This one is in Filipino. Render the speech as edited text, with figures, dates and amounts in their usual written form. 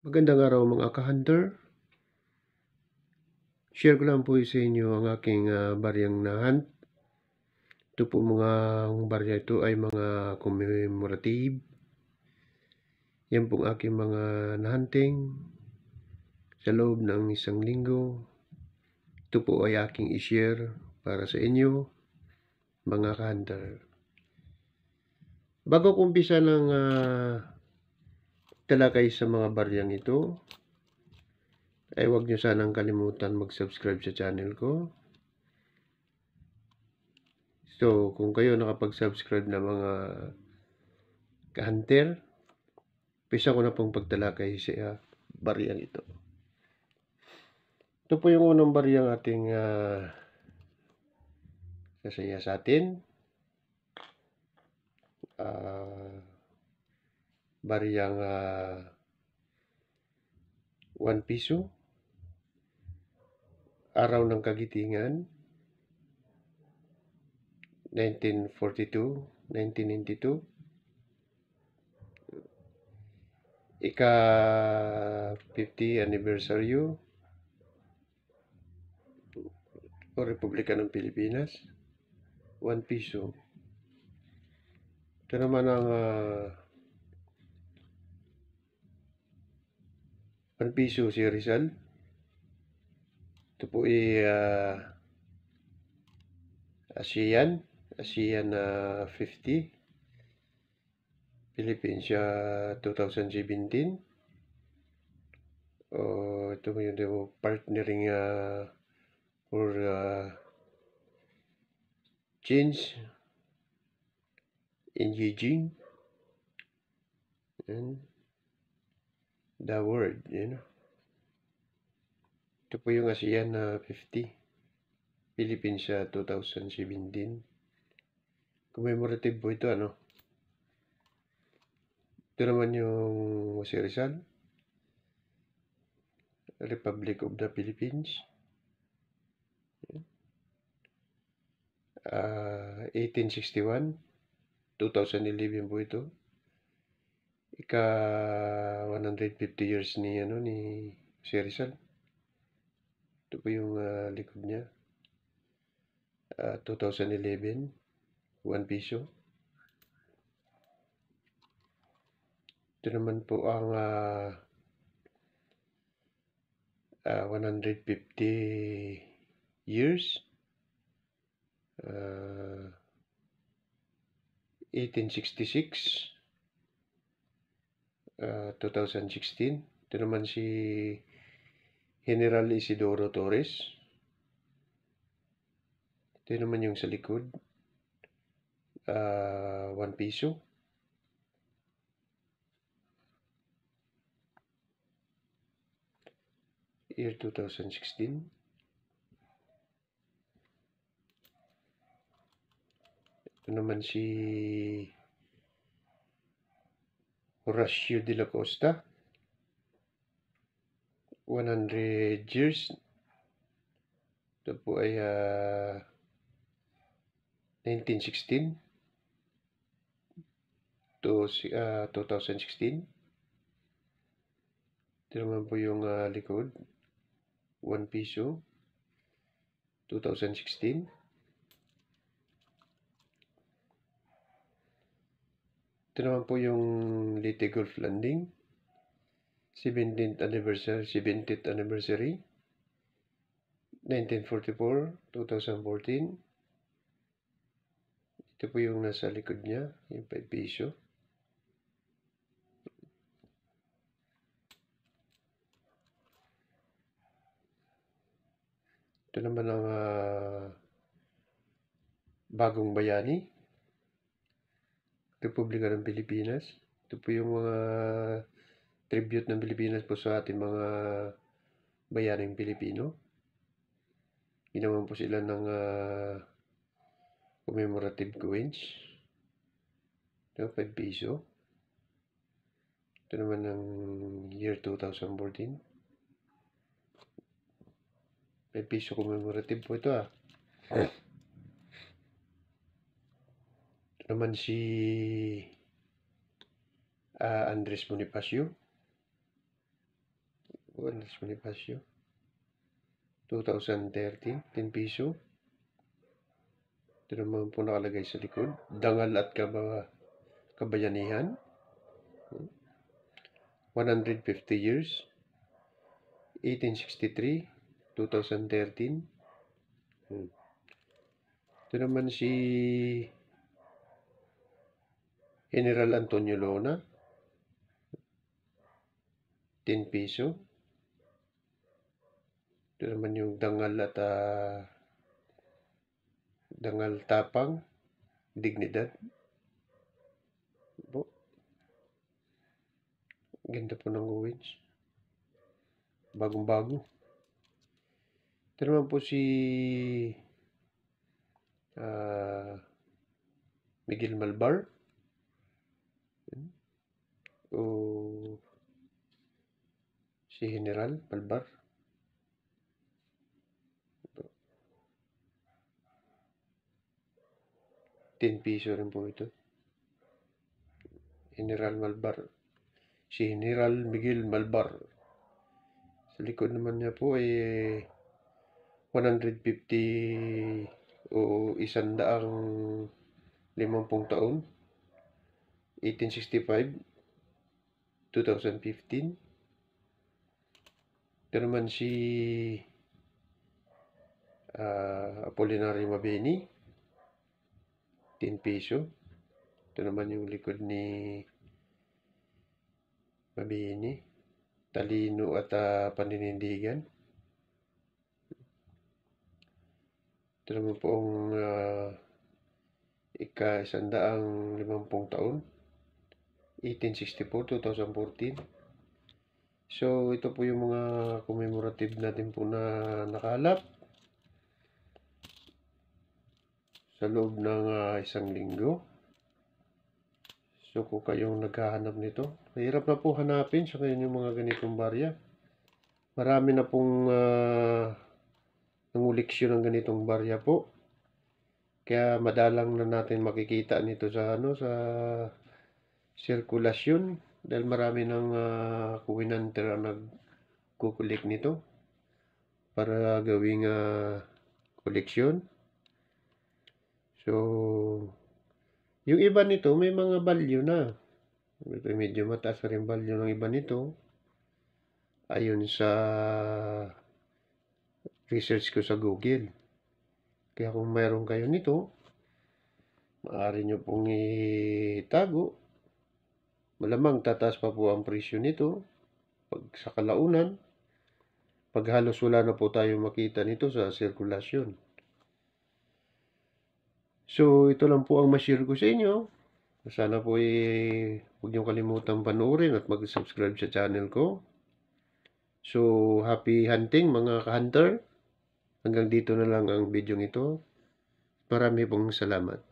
Magandang araw mga ka-hunter. Share ko lang po sa inyo ang aking baryang na-hunt. Ito po mga barya ito ay mga commemorative. Yan pong aking mga na-hunting sa loob ng isang linggo. Ito po ay aking i-share para sa inyo mga ka-hunter. Bago ko umpisa ng talakay sa mga baryang ito, ay huwag nyo sanang kalimutan mag-subscribe sa channel ko. So, kung kayo nakapag-subscribe na mga ka-hunter, pisa ko na pong pagtalakay sa baryang ito. Ito po yung unang baryang ating sasaya sa atin. Baryang 1 piso. Araw ng Kagitingan, 1942, 1992. Ika-50 anniversary o Republika ng Pilipinas, 1 piso. Ito naman ang 1 piso si Rizal. Ito po ay ASEAN 50. Philippines 2017. Ito mo yung partnering for change in Beijing and the world, Ito po yung ASEAN 50. Philippines 2017. Commemorative po ito, Ito naman yung Jose Rizal, Republic of the Philippines. 1861, 2011 po ito. Ika 150 years ni Jose Rizal. Ito po yung likod niya. 2011, 1 piso. Ito naman po ang 150 years. 1866, 2016. Ito naman si General Isidoro Torres. Ito naman yung sa likod. 1 piso. Year 2016. Ito naman si Horacio de la Costa. 100 years. Ito po ay 1916 to 2016. Ito naman po yung likod. 1 piso. 2016. Ito naman po yung Leyte Gulf Landing. 70th anniversary. 1944, 2014. Ito po yung nasa likod niya, yung 5 piso. Ito naman ang Bagong Bayani, Republika ng Pilipinas. Ito po yung mga tribute ng Pilipinas po sa ating mga bayaning Pilipino. Ginawan po sila ng commemorative coins. Ito, 5 piso. Ito naman ng year 2014. 5 piso commemorative po ito Ito naman si Andres Bonifacio. Andres Bonifacio. 2013, 10 piso. Ito naman po nakalagay sa likod. Dangal at kabayanihan. 150 years. 1863, 2013. Ito naman si General Antonio Lona. 10 piso. Ito naman yung dangal at dangal tapang, dignidad. Po. Ganda po ng Owens. Bagong-bago. Ito naman po si Miguel Malvar. O si General Malvar. 10 piso rin po ito. General Malvar. Si General Miguel Malvar. Sa likod naman niya po ay 150 o 150 taon. 1865, 2015. Ito naman si Apolinario Mabini. 10 piso. Ito naman yung likod ni Mabini. Talino at paninindigan. Ito naman po ang ika-150 taon. 1864, 2014. So, ito po yung mga commemorative natin po na nakalap sa loob ng isang linggo. So, kung kayong naghahanap nito, mahirap na po hanapin sa ngayon yung mga ganitong barya. Marami na pong nanguliksyon ng ganitong barya po. Kaya madalang na natin makikita nito sa sa sirkulasyon dahil marami ng kuwinanter ang nagkukulik nito para gawing koleksyon. So, yung iba nito may mga value na. Ito medyo mataas na rin value ng iba nito. Ayon sa research ko sa Google. Kaya kung mayroon kayo nito, maaari nyo pong itago. Malamang tataas pa po ang presyo nito pag sa kalaunan. Pag halos wala na po tayo makita nito sa sirkulasyon. So, ito lang po ang ma-share ko sa inyo. Sana po huwag nyo kalimutang panoorin at mag-subscribe sa channel ko. So, happy hunting mga ka-hunter. Hanggang dito na lang ang video ito. Marami pong salamat.